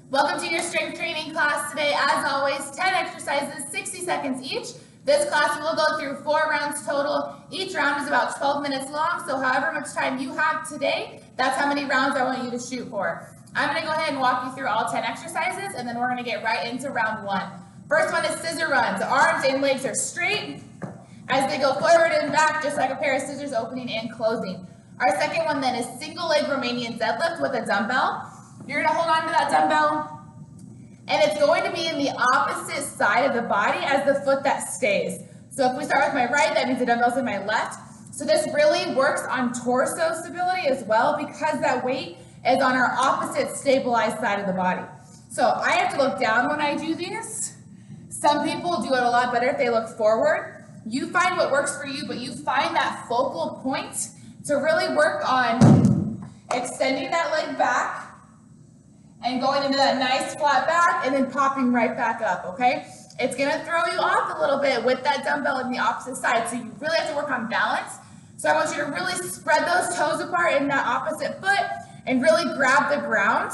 Welcome to your strength training class today. As always, 10 exercises, 60 seconds each. This class will go through 4 rounds total. Each round is about 12 minutes long, so however much time you have today, that's how many rounds I want you to shoot for. I'm going to go ahead and walk you through all 10 exercises, and then we're going to get right into round 1. First one is scissor runs. Arms and legs are straight as they go forward and back, just like a pair of scissors opening and closing. Our second one then is single leg Romanian deadlift with a dumbbell. You're going to hold on to that dumbbell, and it's going to be in the opposite side of the body as the foot that stays. So if we start with my right, that means the dumbbell's in my left. So this really works on torso stability as well because that weight is on our opposite stabilized side of the body. So I have to look down when I do these. Some people do it a lot better if they look forward. You find what works for you, but you find that focal point to really work on extending that leg back and going into that nice flat back and then popping right back up, okay? It's gonna throw you off a little bit with that dumbbell in the opposite side, so you really have to work on balance. So I want you to really spread those toes apart in that opposite foot and really grab the ground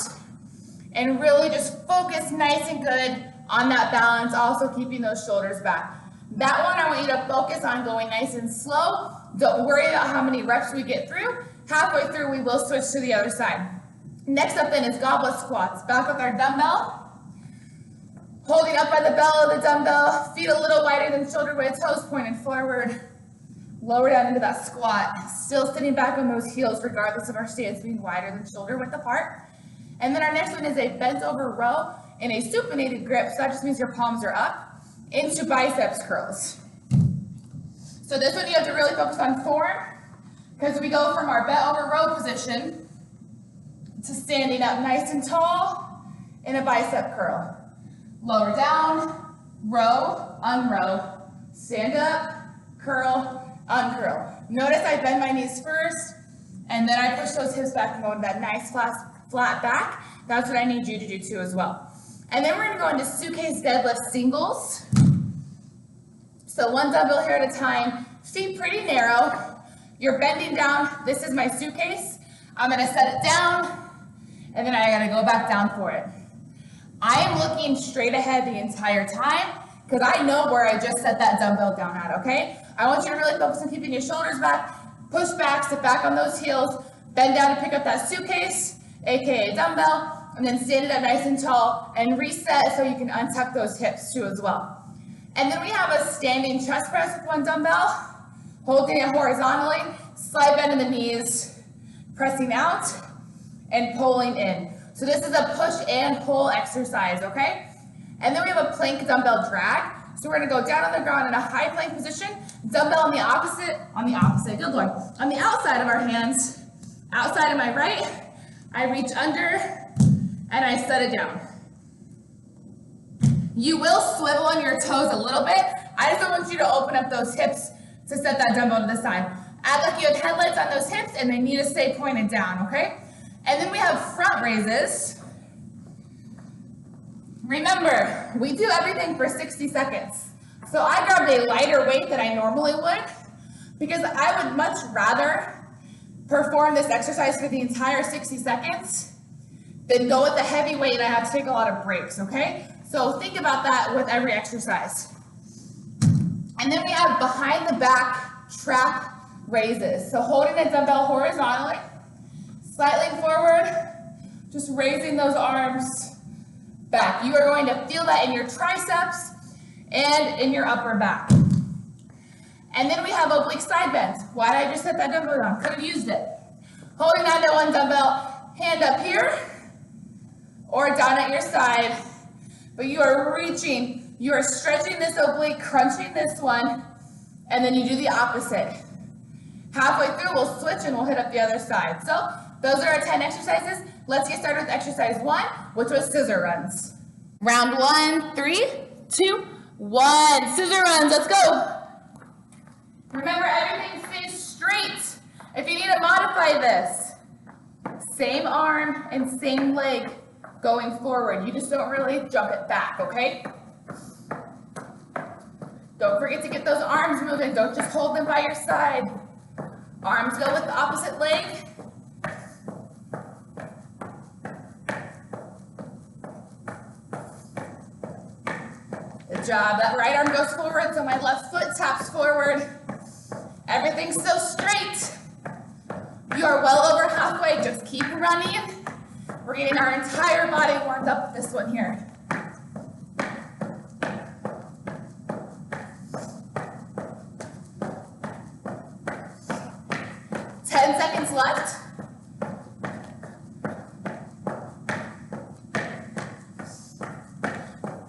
and really just focus nice and good on that balance, also keeping those shoulders back. That one I want you to focus on going nice and slow. Don't worry about how many reps we get through. Halfway through, we will switch to the other side. Next up then is goblet squats. Back with our dumbbell, holding up by the bell of the dumbbell, feet a little wider than shoulder width, toes pointed forward, lower down into that squat, still sitting back on those heels regardless of our stance being wider than shoulder width apart. And then our next one is a bent over row in a supinated grip, so that just means your palms are up, into biceps curls. So this one you have to really focus on form, because we go from our bent over row position to standing up nice and tall in a bicep curl. Lower down, row, unrow, stand up, curl, uncurl. Notice I bend my knees first, and then I push those hips back and go into that nice flat back. That's what I need you to do too as well. And then we're gonna go into suitcase deadlift singles. So one dumbbell here at a time, feet pretty narrow. You're bending down, this is my suitcase. I'm gonna set it down, and then I gotta go back down for it. I am looking straight ahead the entire time because I know where I just set that dumbbell down at, okay? I want you to really focus on keeping your shoulders back, push back, sit back on those heels, bend down to pick up that suitcase, AKA dumbbell, and then stand it up nice and tall and reset so you can untuck those hips too as well. And then we have a standing chest press with one dumbbell, holding it horizontally, slight bend in the knees, pressing out, and pulling in. So this is a push and pull exercise, okay? And then we have a plank dumbbell drag. So we're gonna go down on the ground in a high plank position, dumbbell on the good Lord, on the outside of our hands, outside of my right, I reach under and I set it down. You will swivel on your toes a little bit. I just don't want you to open up those hips to set that dumbbell to the side. Act like you have headlights on those hips and they need to stay pointed down, okay? And then we have front raises. Remember, we do everything for 60 seconds. So I grabbed a lighter weight than I normally would because I would much rather perform this exercise for the entire 60 seconds than go with the heavy weight and I have to take a lot of breaks, okay? So think about that with every exercise. And then we have behind the back trap raises. So holding the dumbbell horizontally, slightly forward, just raising those arms back. You are going to feel that in your triceps and in your upper back. And then we have oblique side bends. Why did I just set that dumbbell down? Could have used it. Holding on to one dumbbell, hand up here, or down at your side. But you are reaching, you are stretching this oblique, crunching this one, and then you do the opposite. Halfway through, we'll switch and we'll hit up the other side. So those are our 10 exercises. Let's get started with exercise 1, which was scissor runs. Round 1, 3, 2, 1. Scissor runs, let's go. Remember, everything stays straight. If you need to modify this, same arm and same leg going forward. You just don't really jump it back, okay? Don't forget to get those arms moving. Don't just hold them by your side. Arms go with the opposite leg. Good job. That right arm goes forward, so my left foot taps forward. Everything's so straight. You are well over halfway. Just keep running. We're getting our entire body warmed up with this one here. 10 seconds left.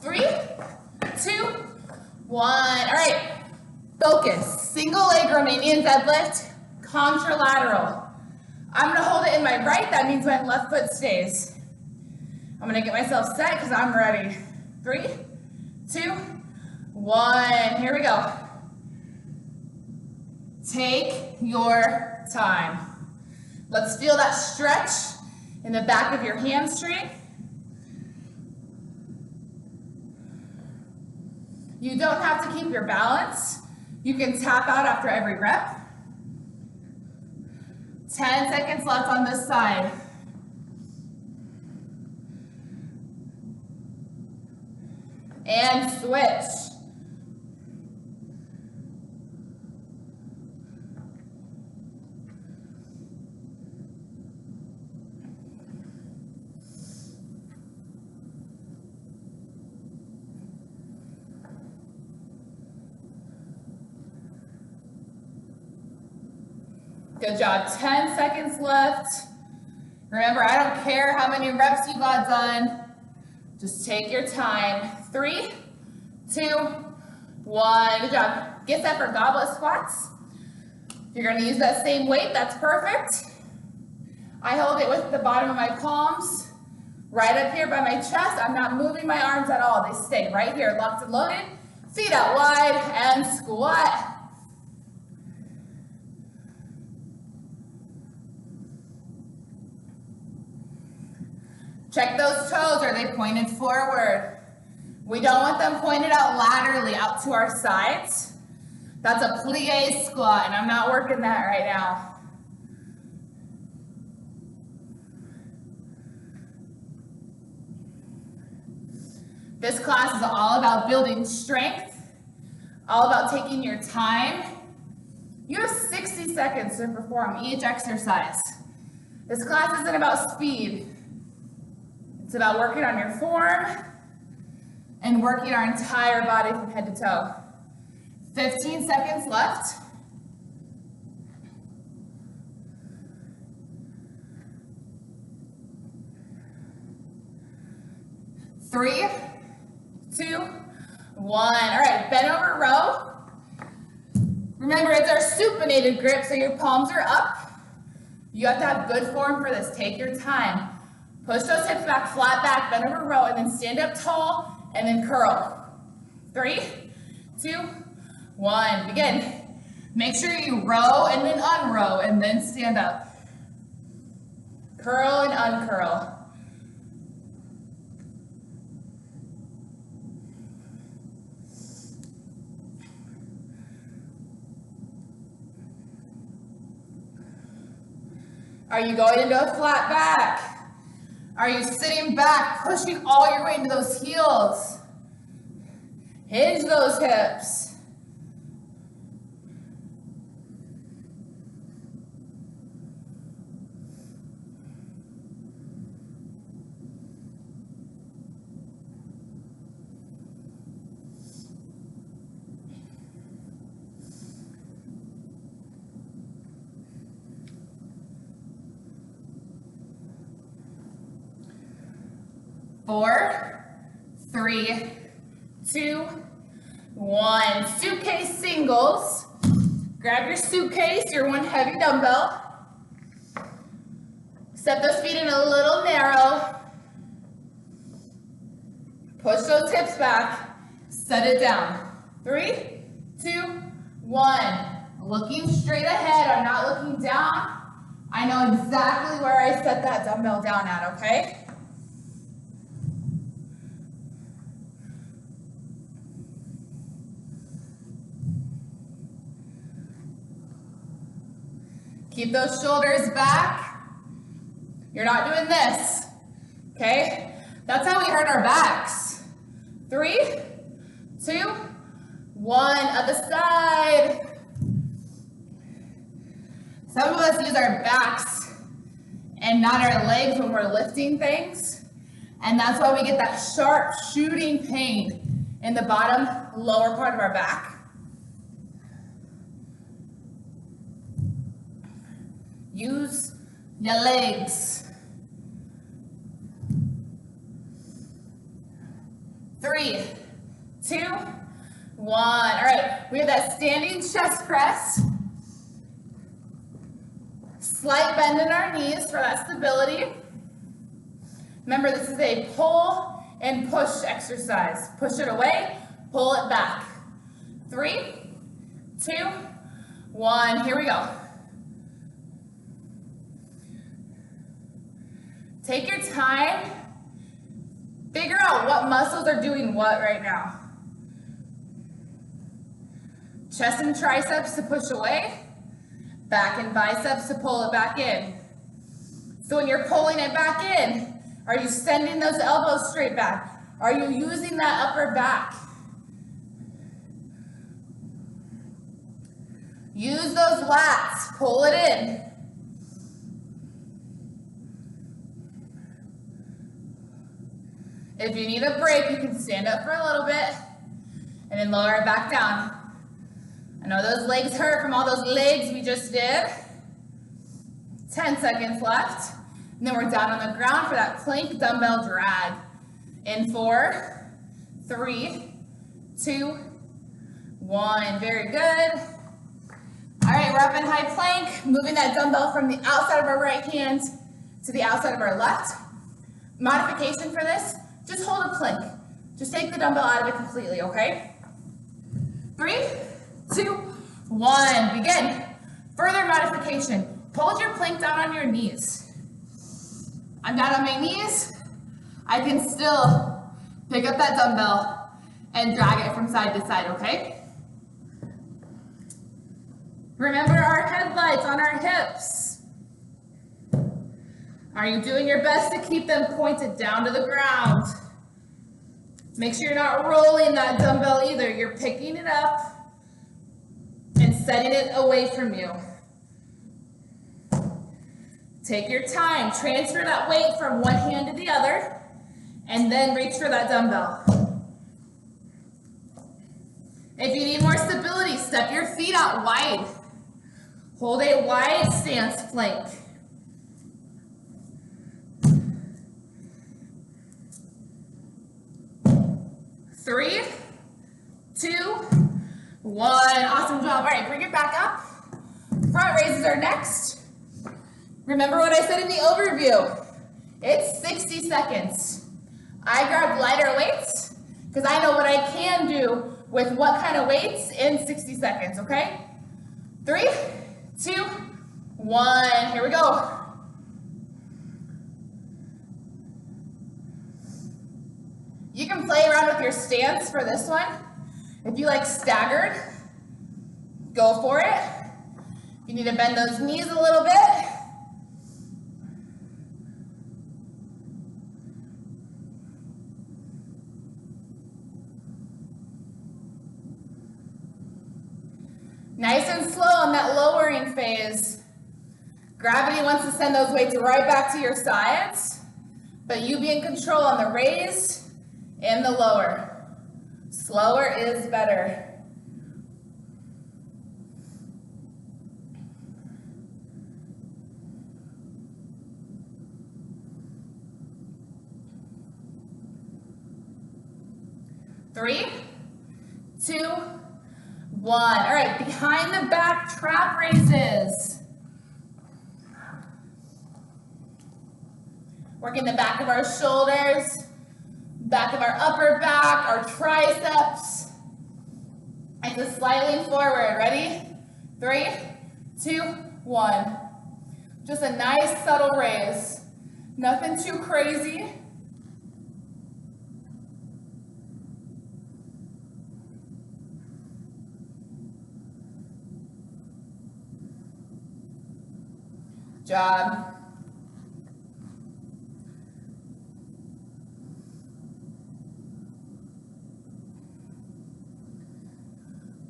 3, 2, 1. All right, focus. Single leg Romanian deadlift, contralateral. I'm gonna hold it in my right, that means my left foot stays. I'm gonna get myself set because I'm ready. 3, 2, 1, here we go. Take your time. Let's feel that stretch in the back of your hamstring. You don't have to keep your balance. You can tap out after every rep. 10 seconds left on this side. And switch. Good job, 10 seconds left. Remember, I don't care how many reps you got done. Just take your time. 3, 2, 1, good job. Get set for goblet squats. If you're gonna use that same weight, that's perfect. I hold it with the bottom of my palms, right up here by my chest. I'm not moving my arms at all. They stay right here, locked and loaded. Feet out wide and squat. Check those toes, are they pointed forward? We don't want them pointed out laterally, out to our sides. That's a plie squat, and I'm not working that right now. This class is all about building strength, all about taking your time. You have 60 seconds to perform each exercise. This class isn't about speed. It's about working on your form and working our entire body from head to toe. 15 seconds left. 3, 2, 1. All right, bend over row. Remember, it's our supinated grip, so your palms are up. You have to have good form for this. Take your time. Push those hips back, flat back, bend over row, and then stand up tall, and then curl. 3, 2, 1. Begin. Make sure you row and then unrow, and then stand up. Curl and uncurl. Are you going into a flat back? Are you sitting back, pushing all your weight into those heels? Hinge those hips. Four, 3, 2, 1. Suitcase singles. Grab your suitcase, your one heavy dumbbell. Step those feet in a little narrow. Push those hips back. Set it down. 3, 2, 1. Looking straight ahead. I'm not looking down. I know exactly where I set that dumbbell down at, okay? Keep those shoulders back. You're not doing this, okay? That's how we hurt our backs. 3, 2, 1, other side. Some of us use our backs and not our legs when we're lifting things. And that's why we get that sharp shooting pain in the bottom lower part of our back. Use your legs. 3, 2, 1. All right, we have that standing chest press. Slight bend in our knees for that stability. Remember, this is a pull and push exercise. Push it away, pull it back. 3, 2, 1, here we go. Take your time. Figure out what muscles are doing what right now. Chest and triceps to push away. Back and biceps to pull it back in. So when you're pulling it back in, are you sending those elbows straight back? Are you using that upper back? Use those lats, pull it in. If you need a break, you can stand up for a little bit and then lower it back down. I know those legs hurt from all those legs we just did. 10 seconds left. And then we're down on the ground for that plank dumbbell drag. In 4, 3, 2, 1. Very good. All right, we're up in high plank, moving that dumbbell from the outside of our right hand to the outside of our left. Modification for this, just hold a plank. Just take the dumbbell out of it completely, okay? 3, 2, 1, begin. Further modification, hold your plank down on your knees. I'm down on my knees. I can still pick up that dumbbell and drag it from side to side, okay? Remember our headlights on our hips. Are you doing your best to keep them pointed down to the ground? Make sure you're not rolling that dumbbell either. You're picking it up and setting it away from you. Take your time. Transfer that weight from one hand to the other and then reach for that dumbbell. If you need more stability, step your feet out wide. Hold a wide stance plank. 3, 2, 1. Awesome job. All right, bring it back up. Front raises are next. Remember what I said in the overview. It's 60 seconds. I grab lighter weights because I know what I can do with what kind of weights in 60 seconds, okay? 3, 2, 1. Here we go. You can play around with your stance for this one. If you like staggered, go for it. You need to bend those knees a little bit. Nice and slow on that lowering phase. Gravity wants to send those weights right back to your sides, but you be in control on the raise and the lower. Slower is better. Three, 2, 1. All right, behind the back trap raises. Working the back of our shoulders, back of our upper back, our triceps. And just slightly forward. Ready? 3, 2, 1. Just a nice subtle raise. Nothing too crazy. Job.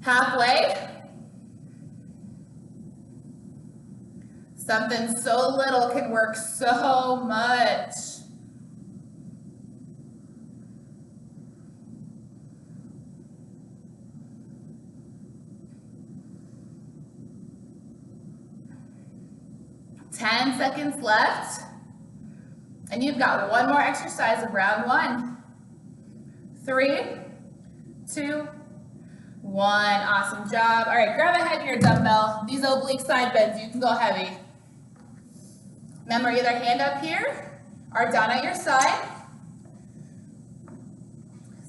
Halfway. Something so little can work so much. Ten seconds left. And you've got one more exercise of round one. 3, 2, 1. Awesome job. All right, grab a heavier dumbbell. These oblique side bends, you can go heavy. Remember, either hand up here or down at your side.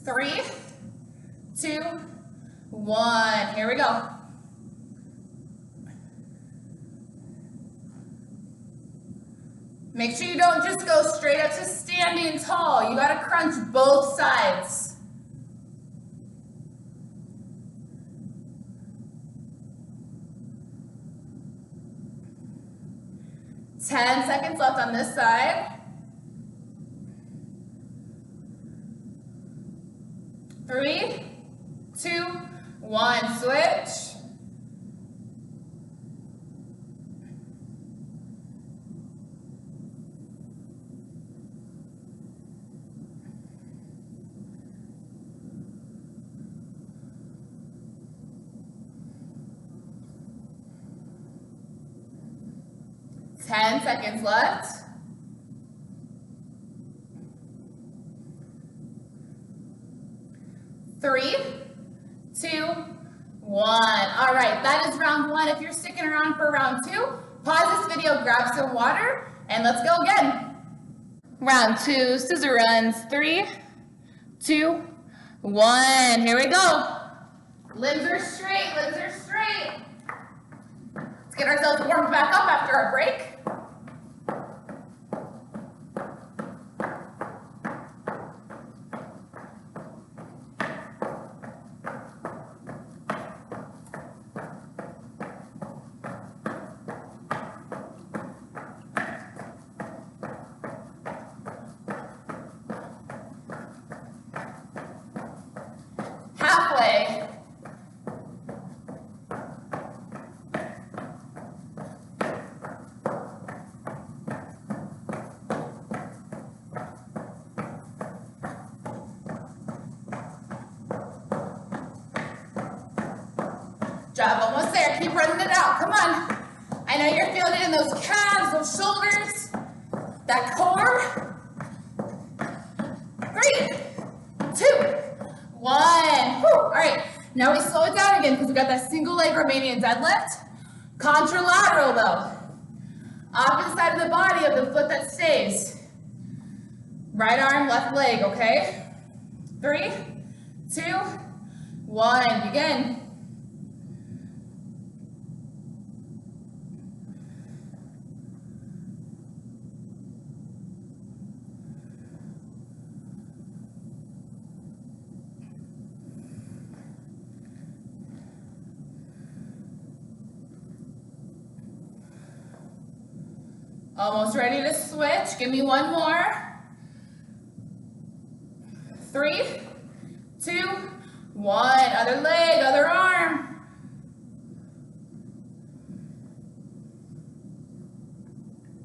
3, 2, 1. Here we go. Make sure you don't just go straight up to standing tall. You gotta crunch both sides. Ten seconds left on this side. 3, 2, 1. Switch. Ten seconds left. Three, 2, 1. All right, that is round one. If you're sticking around for round two, pause this video, grab some water, and let's go again. Round two, scissor runs. 3, 2, 1. Here we go. Limbs are straight, limbs are straight. Let's get ourselves warmed back up after our break. Halfway. Job, almost there. Keep running it out. Come on. I know you're feeling it in those calves, those shoulders, that core. 3, 2, 1. Whew. All right. Now we slow it down again because we got that single leg Romanian deadlift. Contralateral though. Opposite side of the body of the foot that stays. Right arm, left leg, okay? 3, 2, 1. Begin. Almost ready to switch. Give me one more. 3, 2, 1. Other leg, other arm.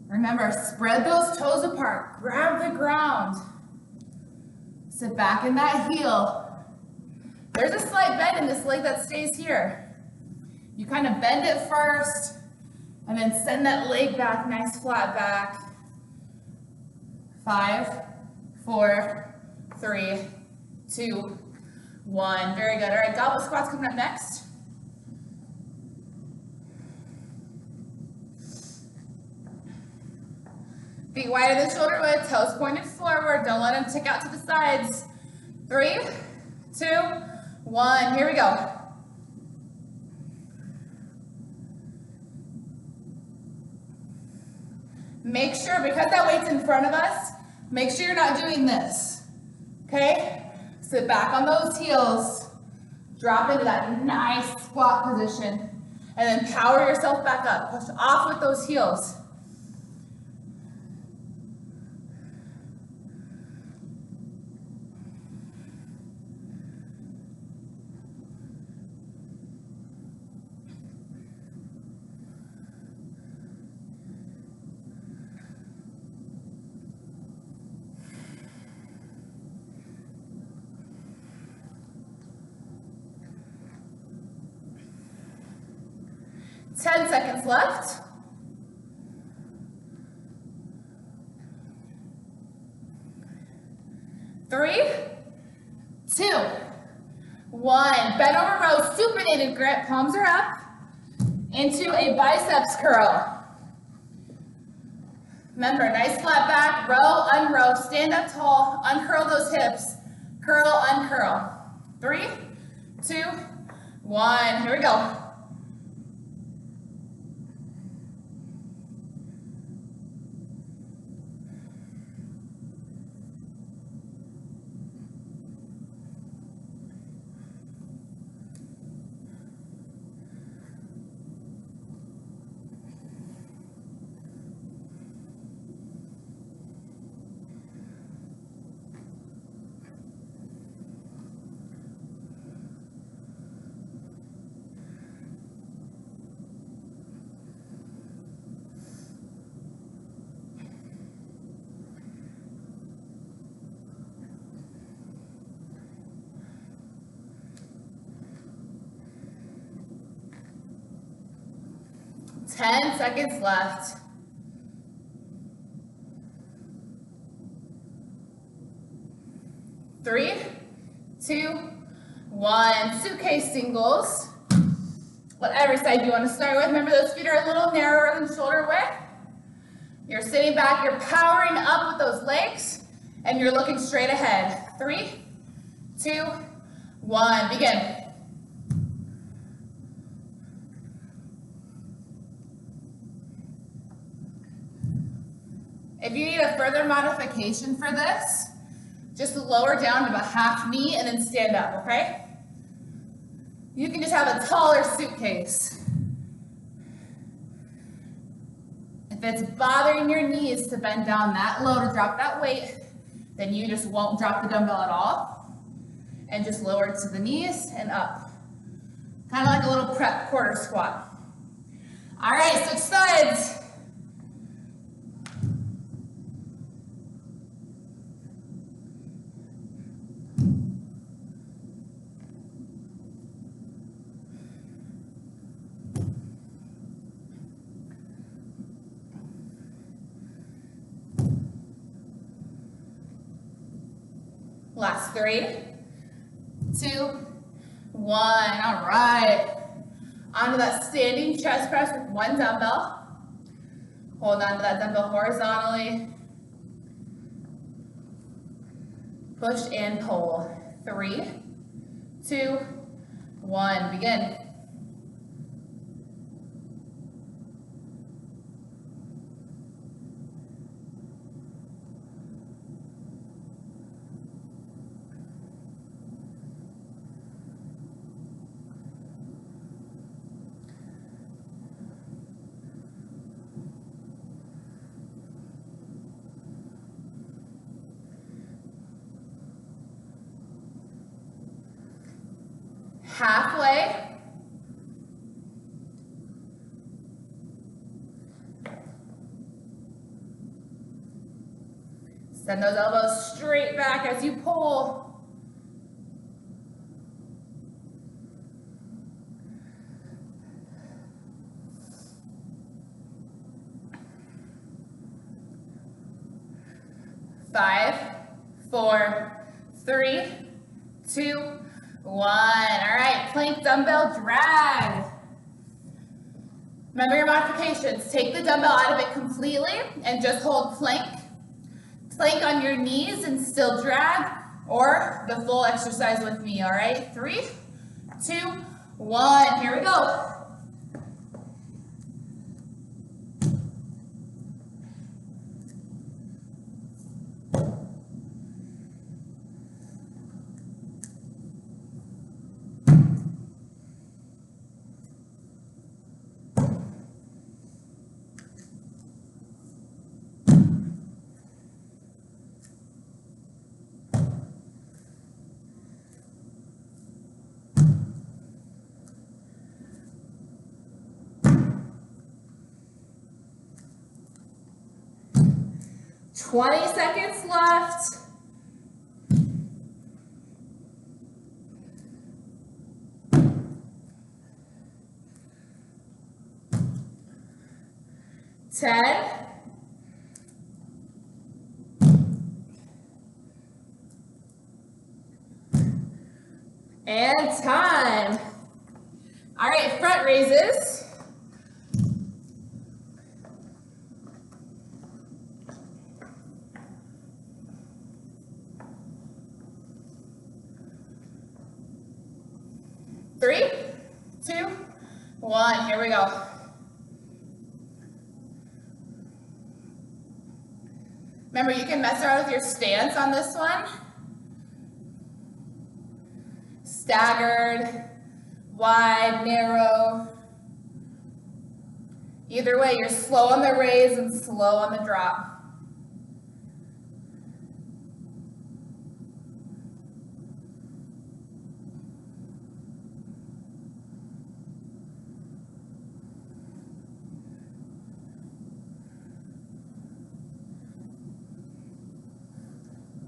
Remember, spread those toes apart. Grab the ground. Sit back in that heel. There's a slight bend in this leg that stays here. You kind of bend it first. And then send that leg back, nice flat back. 5, 4, 3, 2, 1. Very good. All right, goblet squats coming up next. Feet wide of the shoulder width, toes pointed forward. Don't let them tick out to the sides. 3, 2, 1. Here we go. Make sure, because that weight's in front of us, make sure you're not doing this, okay? Sit back on those heels, drop into that nice squat position, and then power yourself back up. Push off with those heels. 10 seconds left. 3, 2, 1. Bend over row, supinated grip, palms are up, into a biceps curl. Remember, nice flat back, row, unrow, stand up tall, uncurl those hips, curl, uncurl. 3, 2, 1, here we go. Ten seconds left. 3, 2, 1. Suitcase singles. Whatever side you want to start with. Remember, those feet are a little narrower than shoulder width. You're sitting back, you're powering up with those legs, and you're looking straight ahead. 3, 2, 1. Begin. If you need a further modification for this, just lower down to a half knee and then stand up, okay? You can just have a taller suitcase. If it's bothering your knees to bend down that low to drop that weight, then you just won't drop the dumbbell at all. And just lower it to the knees and up. Kind of like a little prep quarter squat. All right, switch sides. Last 3, 2, 1. All right. Onto that standing chest press with one dumbbell. Hold on to that dumbbell horizontally. Push and pull. 3, 2, 1. Begin. Halfway. Send those elbows straight back as you pull. Five, 4, 3, 2, 1. All right, plank dumbbell drag. Remember your modifications. Take the dumbbell out of it completely and just hold plank. Plank on your knees and still drag, or the full exercise with me, all right? 3, 2, 1. Here we go. Twenty seconds left. 10. And time. All right, front raises. Three, 2, 1, here we go. Remember, you can mess around with your stance on this one. Staggered, wide, narrow. Either way, you're slow on the raise and slow on the drop.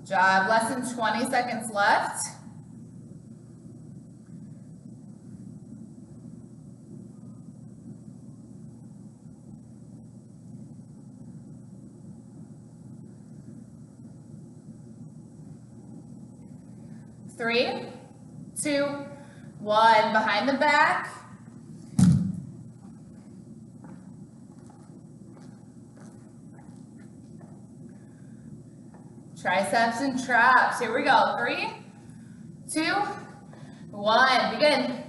Job, less than 20 seconds left. Three, 2, 1, behind the back. Triceps and traps. Here we go. 3, 2, 1. Begin.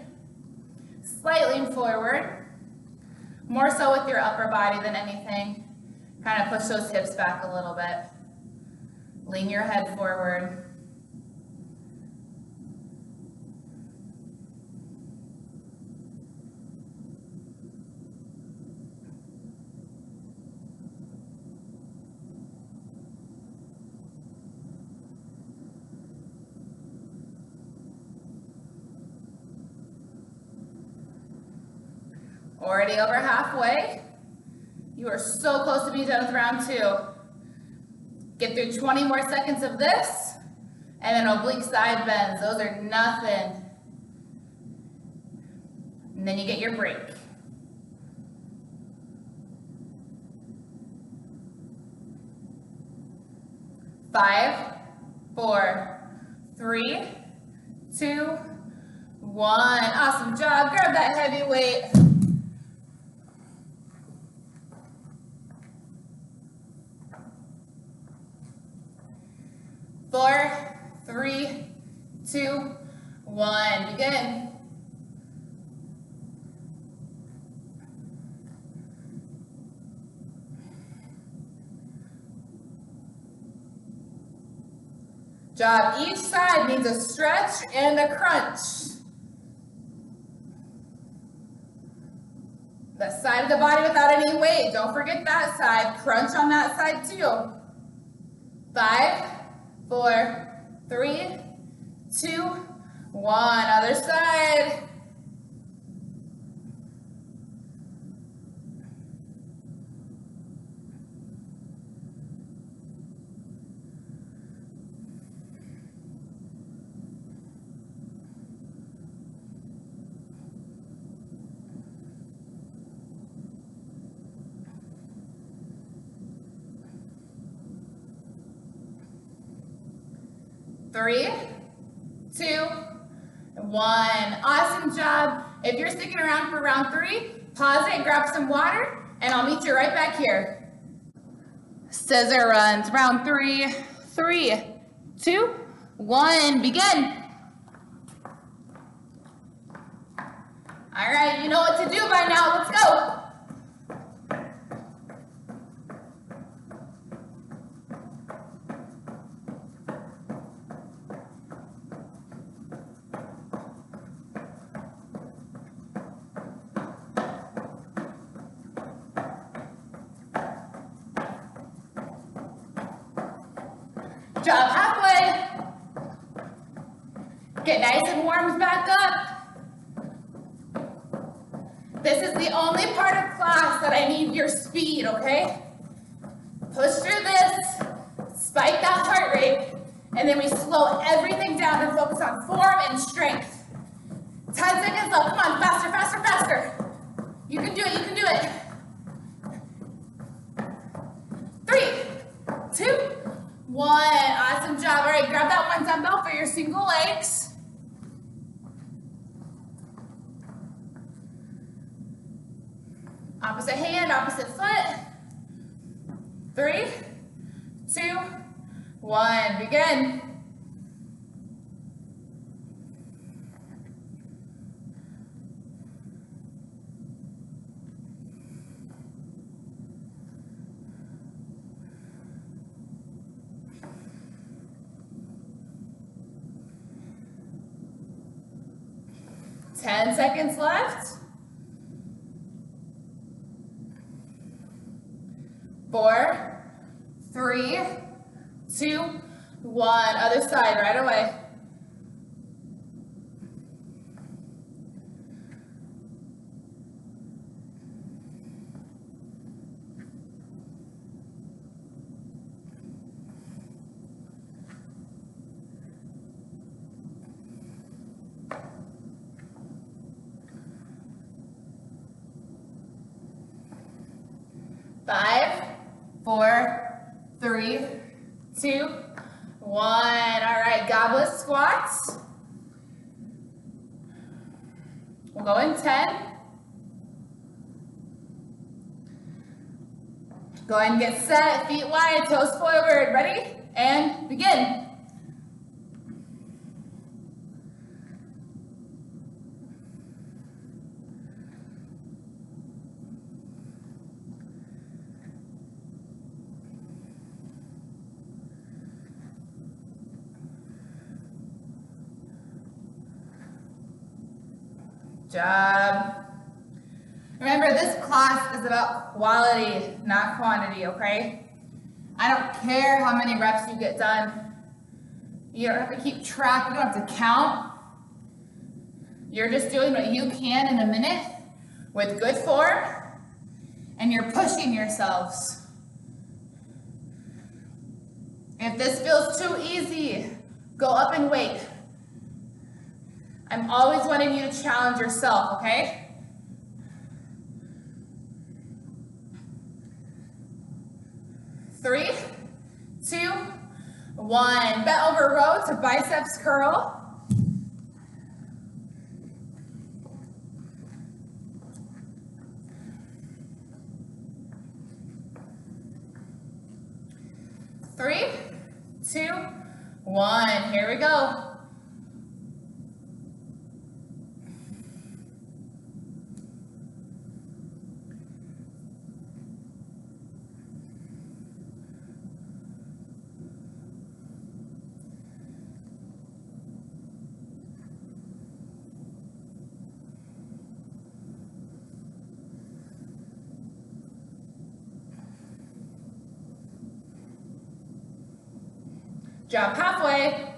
Slight lean forward. More so with your upper body than anything. Kind of push those hips back a little bit. Lean your head forward. Already over halfway. You are so close to being done with round 2. Get through 20 more seconds of this, and then oblique side bends. Those are nothing. And then you get your break. 5, 4, 3, 2, 1. Awesome job. Grab that heavy weight. Four, 3, 2, 1. Begin. Job. Each side needs a stretch and a crunch. The side of the body without any weight. Don't forget that side. Crunch on that side too. 5, 4, 3, 2, 1. Other side. Three, 2, 1. Awesome job. If you're sticking around for round 3, pause it, grab some water, and I'll meet you right back here. Scissor runs, round 3, 3, 2, 1, begin. All right, you know what to do by now. Let's go. Job halfway. Get nice and warmed back up. This is the only part of class that I need your speed, okay? Push through this, spike that heart rate, and then we slow everything down and focus on form and strength. 10 seconds left. Come on, faster, faster, faster. You can do it, you can do it. 1. Awesome job. All right, grab that one dumbbell for your single legs. Opposite hand, opposite foot. 3, 2, 1. Begin. Ten seconds left. 4, 3, 2, 1. Other side right away. Five, 4, 3, 2, 1. All right, goblet squats. We'll go in 10. Go ahead and get set, feet wide, toes forward. Ready? And begin. Job. Remember, this class is about quality, not quantity, okay? I don't care how many reps you get done. You don't have to keep track, you don't have to count. You're just doing what you can in a minute with good form, and you're pushing yourselves. If this feels too easy, go up and wait. I'm always wanting you to challenge yourself, okay? Three, 2, 1. Bent over row to biceps curl. Three, 2, 1. Here we go. Jump halfway.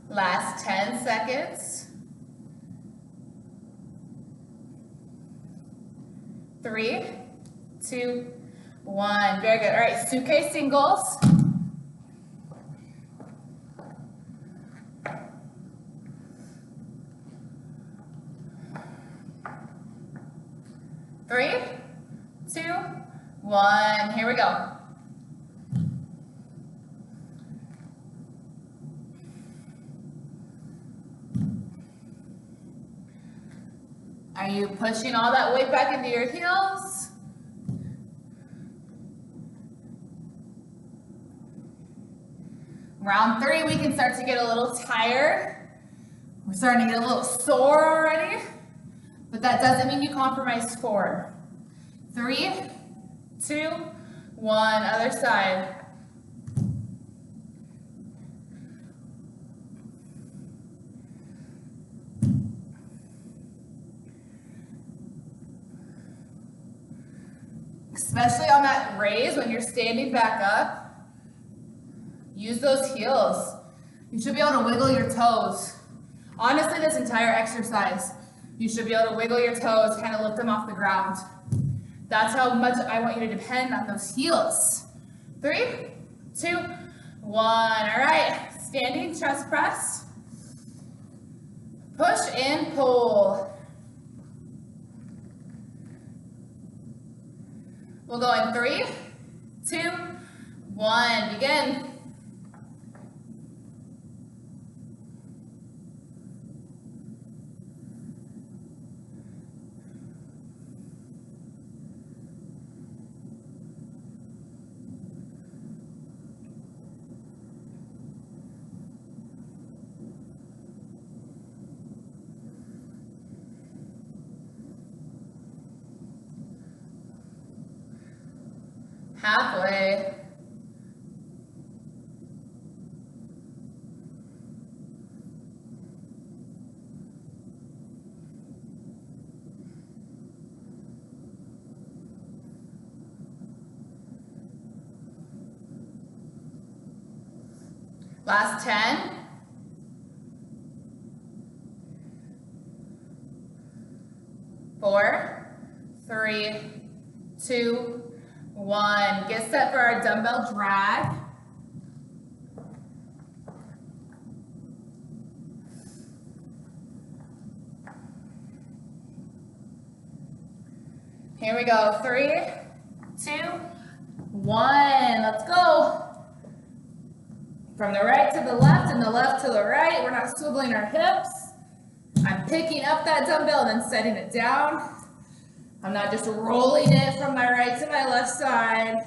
Last 10 seconds. 3, 2, 1. Very good. All right, suitcase singles. Three, 2, 1. Here we go. Are you pushing all that weight back into your heels? Round 3, we can start to get a little tired. We're starting to get a little sore already, but that doesn't mean you compromise forward. 3, 2, 1, other side. Especially on that raise when you're standing back up, use those heels. You should be able to wiggle your toes. Honestly, this entire exercise, you should be able to wiggle your toes, kind of lift them off the ground. That's how much I want you to depend on those heels. 3, 2, 1. All right, standing chest press. Push and pull. We'll go in 3, 2, 1. Begin. Halfway. Last 10. 4, 3, 2, 1. Get set for our dumbbell drag. Here we go. 3, 2, 1. Let's go. From the right to the left and the left to the right. We're not swiveling our hips. I'm picking up that dumbbell and then setting it down. I'm not just rolling it from my right to my left side.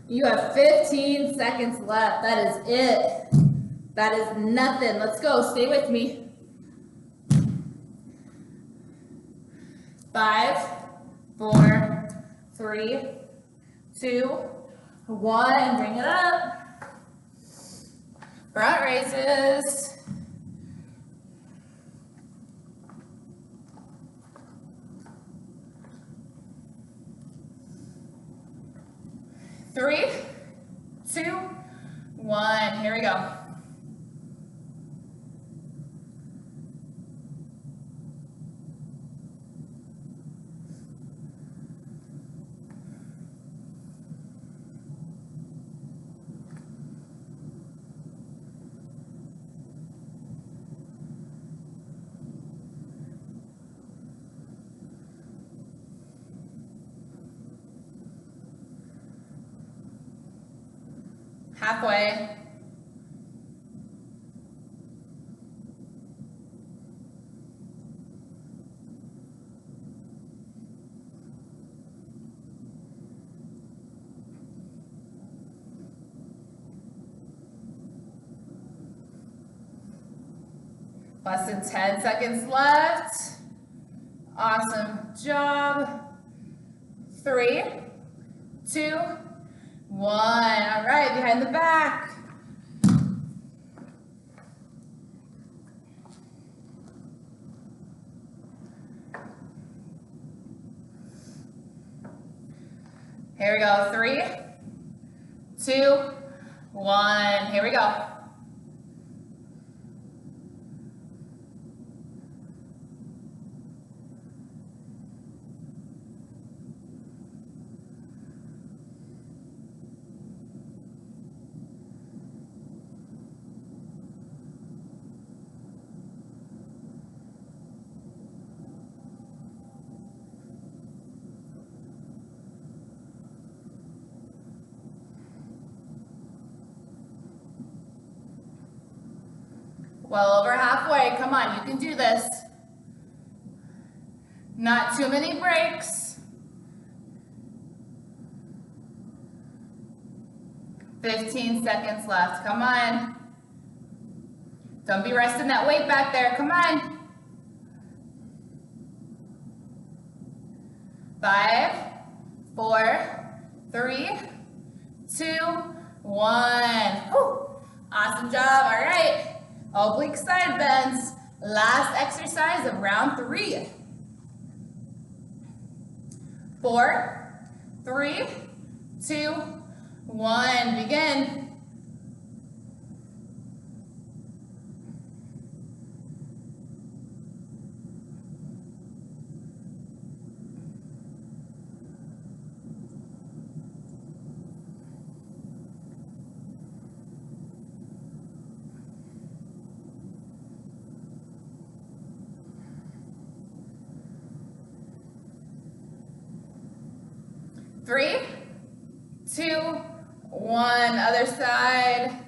You have 15 seconds left. That is it. That is nothing. Let's go. Stay with me. 5, 4, 3, 2, 1. Bring it up. Front raises. 3, 2, 1. Here we go. Halfway. Less than 10 seconds left. Awesome job. 3, 2, 1. All right, behind the back. Here we go. 3, 2, 1. Here we go. Well over halfway. Come on, you can do this. Not too many breaks. 15 seconds left. Come on. Don't be resting that weight back there. Come on. 5, 4, 3, 2, 1. Whew. Awesome job. All right. Oblique side bends. Last exercise of round 3. 4, 3, 2, 1. Begin. Three, 2, 1. Other side.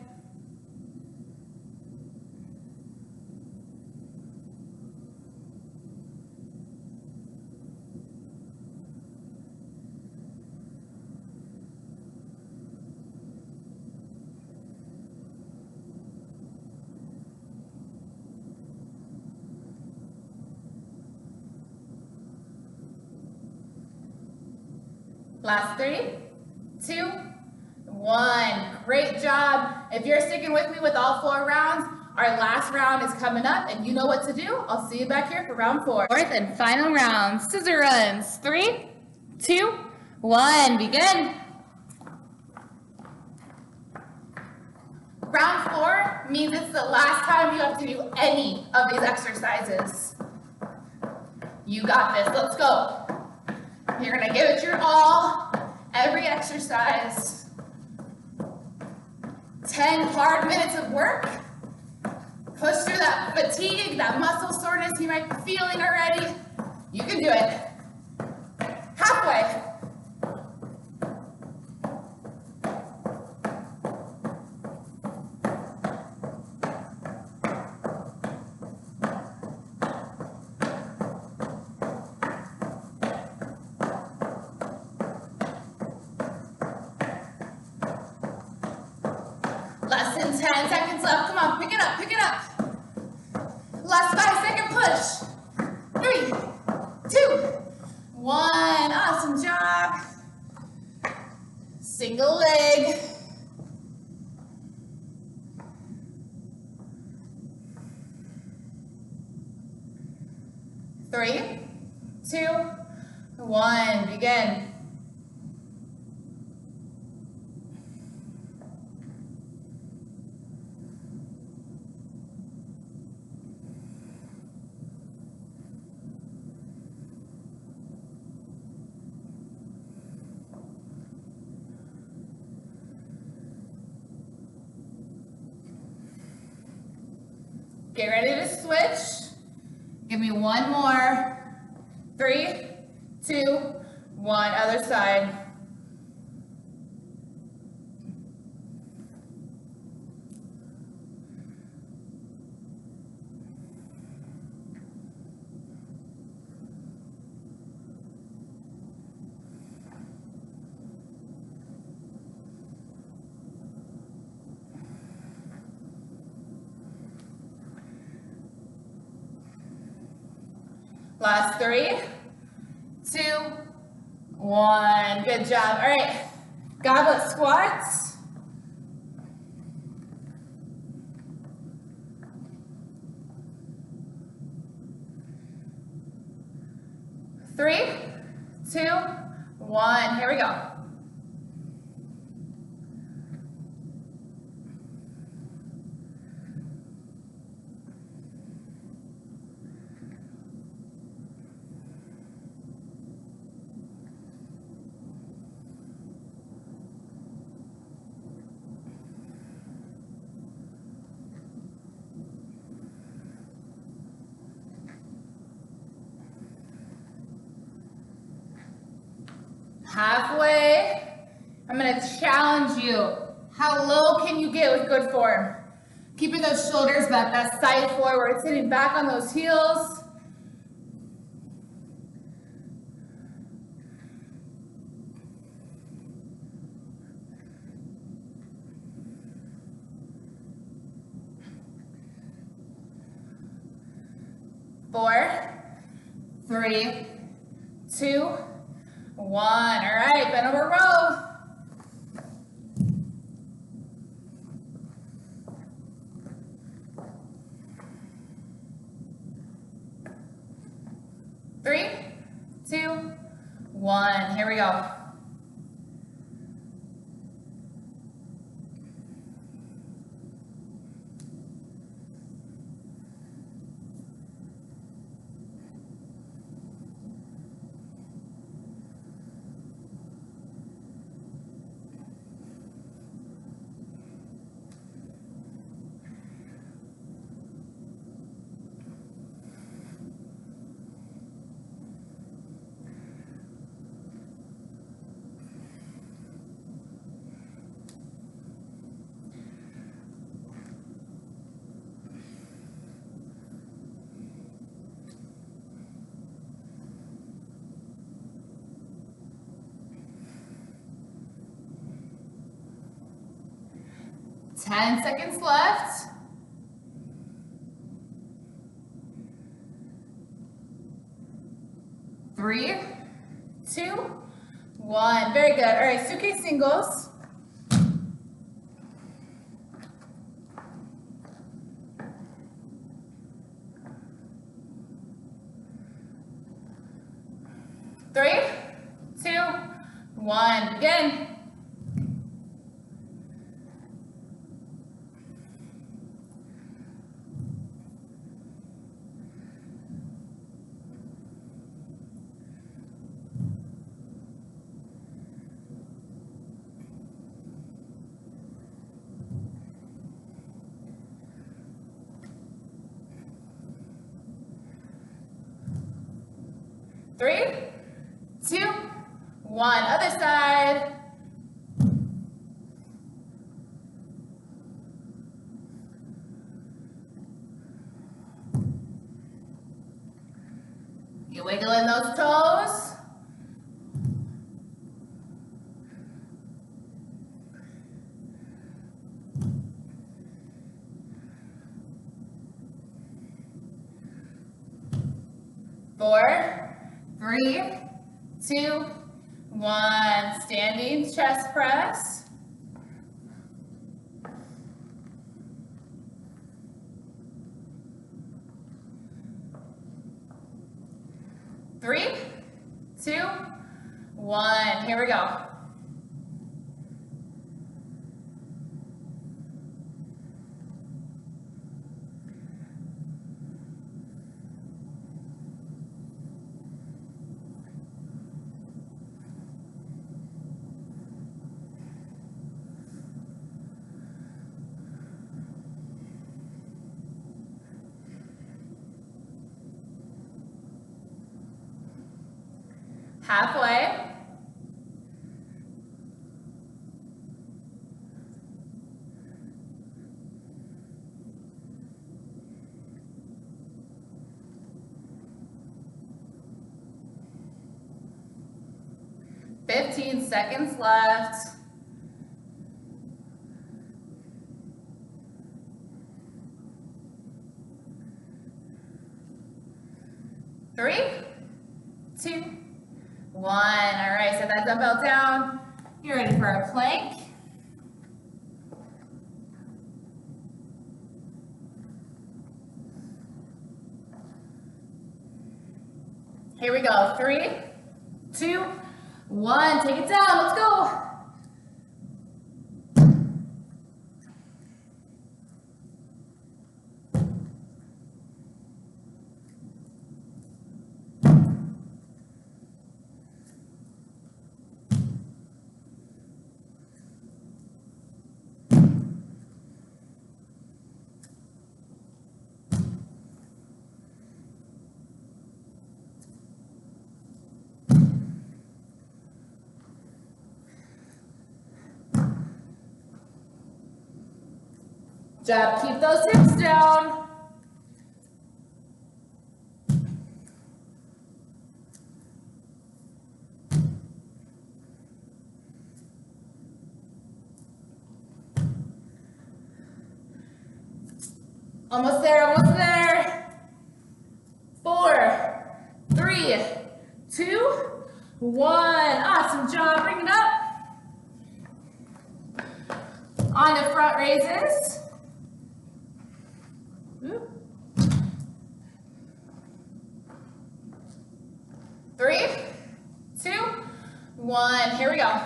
Last 3, 2, 1. Great job. If you're sticking with me with all 4 rounds, our last round is coming up and you know what to do. I'll see you back here for round 4. Fourth and final round, scissor runs. 3, 2, 1. Begin. Round 4 means it's the last time you have to do any of these exercises. You got this. Let's go. You're going to give it your all, every exercise. 10 hard minutes of work. Push through that fatigue, that muscle soreness you might be feeling already. You can do it. Halfway. Less than 10 seconds left. Come on, pick it up, pick it up. Last 5-second push. 3, 2, 1. Awesome job. Single leg. Three, 2, 1. Begin. Get ready to switch. Give me one more. 3, 2, 1. Other side. Last 3, 2, 1. Good job. All right, goblet squats. Three, 2, 1. Here we go. Halfway. I'm going to challenge you. How low can you get with good form? Keeping those shoulders back, that side forward, sitting back on those heels. Four, 3, 2, 1. All right, bend over row. 3, 2, 1. Here we go. Ten seconds left. Three, 2, 1. Very good. All right, suitcase singles. Three, 2, 1. Begin. Three, 2, 1. Other side. You wiggle in those toes. Four, 3, 2, 1. Standing chest press. Three, 2, 1. Here we go. Halfway. Fifteen seconds left. Three, 2, 1. All right, set that dumbbell down. You're ready for a plank. Here we go. 3, 2, 1. Take it down. Let's go. Job. Keep those hips down. Almost there, almost there. 4, 3, 2, 1. Awesome job. Bring it up. On to front raises. 1. Here we go.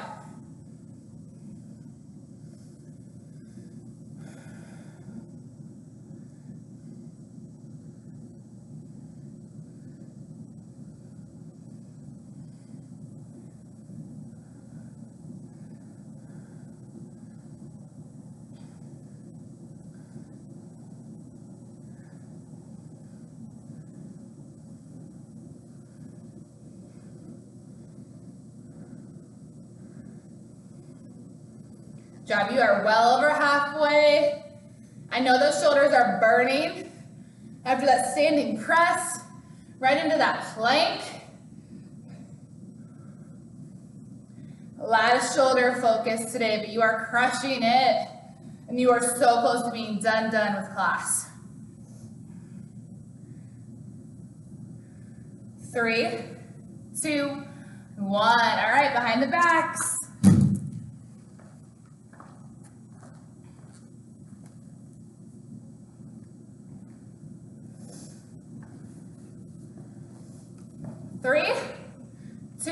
Job, you are well over halfway. I know those shoulders are burning after that standing press, right into that plank. A lot of shoulder focus today, but you are crushing it, and you are so close to being done with class. 3, 2, 1. All right, behind the backs. Three, 2,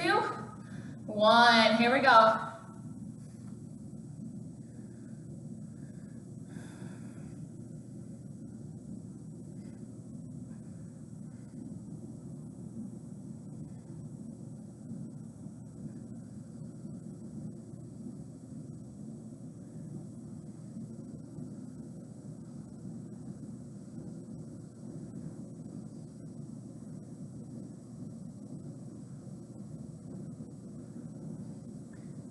1. Here we go.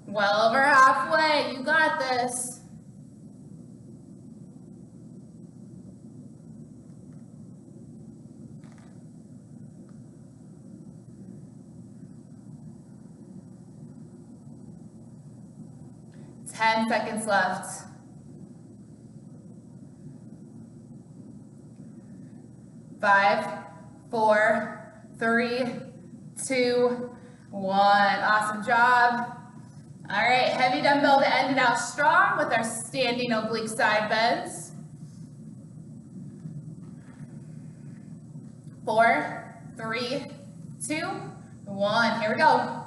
Well over halfway, you got this. Ten seconds left. 5, 4, 3, 2, 1. Awesome job. All right, heavy dumbbell to end it out strong with our standing oblique side bends. 4, 3, 2, 1. Here we go.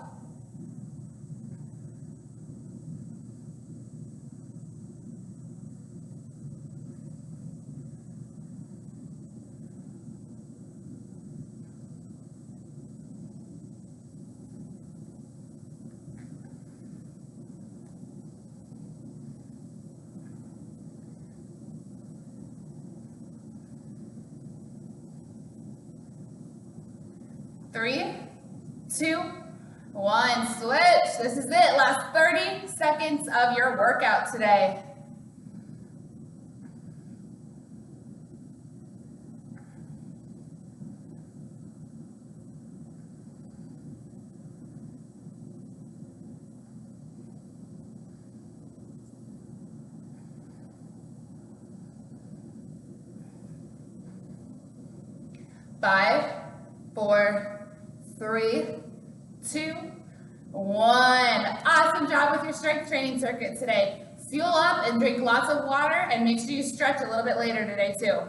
Three, 2, 1. Switch. This is it. Last 30 seconds of your workout today. Five, 4, 3, 2, 1. Awesome job with your strength training circuit today. Fuel up and drink lots of water, and make sure you stretch a little bit later today too.